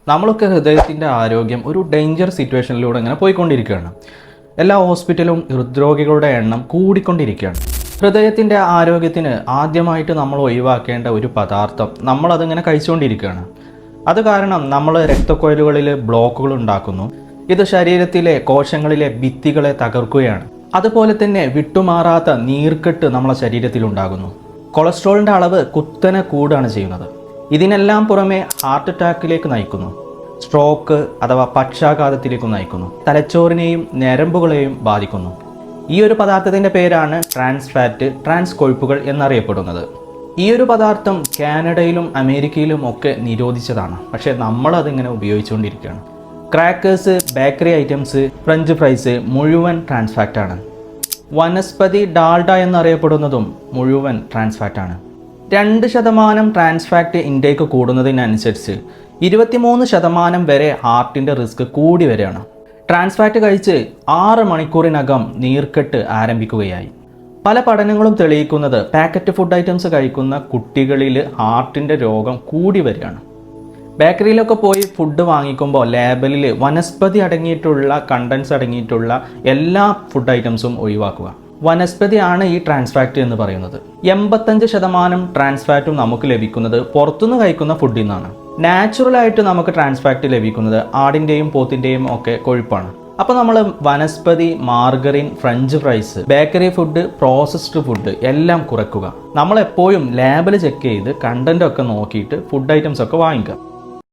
നമ്മളൊക്കെ ഹൃദയത്തിൻ്റെ ആരോഗ്യം ഒരു ഡേഞ്ചർ സിറ്റുവേഷനിലൂടെ ഇങ്ങനെ പോയിക്കൊണ്ടിരിക്കുകയാണ്. എല്ലാ ഹോസ്പിറ്റലും ഹൃദ്രോഗികളുടെ എണ്ണം കൂടിക്കൊണ്ടിരിക്കുകയാണ്. ഹൃദയത്തിൻ്റെ ആരോഗ്യത്തിന് ആദ്യമായിട്ട് നമ്മൾ ഒഴിവാക്കേണ്ട ഒരു പദാർത്ഥം നമ്മളതിങ്ങനെ കഴിച്ചുകൊണ്ടിരിക്കുകയാണ്. അത് കാരണം നമ്മൾ രക്തക്കൊഴലുകളിൽ ബ്ലോക്കുകൾ ഉണ്ടാക്കുന്നു. ഇത് ശരീരത്തിലെ കോശങ്ങളിലെ ഭിത്തികളെ തകർക്കുകയാണ്. അതുപോലെ തന്നെ വിട്ടുമാറാത്ത നീർക്കെട്ട് നമ്മളെ ശരീരത്തിലുണ്ടാകുന്നു. കൊളസ്ട്രോളിൻ്റെ അളവ് കുത്തനെ കൂടുകയാണ് ചെയ്യുന്നത്. ഇതിനെല്ലാം പുറമെ ഹാർട്ട് അറ്റാക്കിലേക്ക് നയിക്കുന്നു. സ്ട്രോക്ക് അഥവാ പക്ഷാഘാതത്തിലേക്ക് നയിക്കുന്നു. തലച്ചോറിനെയും ഞരമ്പുകളെയും ബാധിക്കുന്നു. ഈ ഒരു പദാർത്ഥത്തിൻ്റെ പേരാണ് ട്രാൻസ് ഫാറ്റ്, ട്രാൻസ് കൊഴുപ്പുകൾ എന്നറിയപ്പെടുന്നത്. ഈ ഒരു പദാർത്ഥം കാനഡയിലും അമേരിക്കയിലും ഒക്കെ നിരോധിച്ചതാണ്. പക്ഷേ നമ്മളതിങ്ങനെ ഉപയോഗിച്ചുകൊണ്ടിരിക്കുകയാണ്. Crackers, bakery items, french fries മുഴുവൻ ട്രാൻസ് ഫാറ്റാണ്. വനസ്പതി ഡാൽഡ എന്നറിയപ്പെടുന്നതും മുഴുവൻ ട്രാൻസ് ഫാറ്റാണ്. 2% ട്രാൻസ് ഫാറ്റ് ഇൻടേക്ക് കൂടുന്നതിനനുസരിച്ച് 23% വരെ ഹാർട്ടിൻ്റെ റിസ്ക് കൂടി വരികയാണ്. ട്രാൻസ് ഫാറ്റ് കഴിച്ച് 6 മണിക്കൂറിനകം നീർക്കെട്ട് ആരംഭിക്കുകയായി. പല പഠനങ്ങളും തെളിയിക്കുന്നത് പാക്കറ്റ് ഫുഡ് ഐറ്റംസ് കഴിക്കുന്ന കുട്ടികളിൽ ഹാർട്ടിൻ്റെ രോഗം കൂടി വരികയാണ്. ബേക്കറിയിലൊക്കെ പോയി ഫുഡ് വാങ്ങിക്കുമ്പോൾ ലേബലിൽ വനസ്പതി അടങ്ങിയിട്ടുള്ള കണ്ടൻസ് അടങ്ങിയിട്ടുള്ള എല്ലാ ഫുഡ് ഐറ്റംസും ഒഴിവാക്കുക. വനസ്പതിയാണ് ഈ ട്രാൻസ് ഫാറ്റ് എന്ന് പറയുന്നത്. 85% ട്രാൻസ് ഫാറ്റും നമുക്ക് ലഭിക്കുന്നത് പുറത്തുനിന്ന് കഴിക്കുന്ന ഫുഡിൽ നിന്നാണ്. നാച്ചുറലായിട്ട് നമുക്ക് ട്രാൻസ് ഫാറ്റ് ലഭിക്കുന്നത് ആടിൻ്റെയും പോത്തിൻ്റെയും ഒക്കെ കൊഴുപ്പാണ്. അപ്പോൾ നമ്മൾ vanaspati, margarine, french fries, bakery food, processed food എല്ലാം കുറയ്ക്കുക. നമ്മളെപ്പോഴും ലേബൽ ചെക്ക് ചെയ്ത് കണ്ടൻ്റ് ഒക്കെ നോക്കിയിട്ട് ഫുഡ് ഐറ്റംസ് ഒക്കെ വാങ്ങിക്കുക.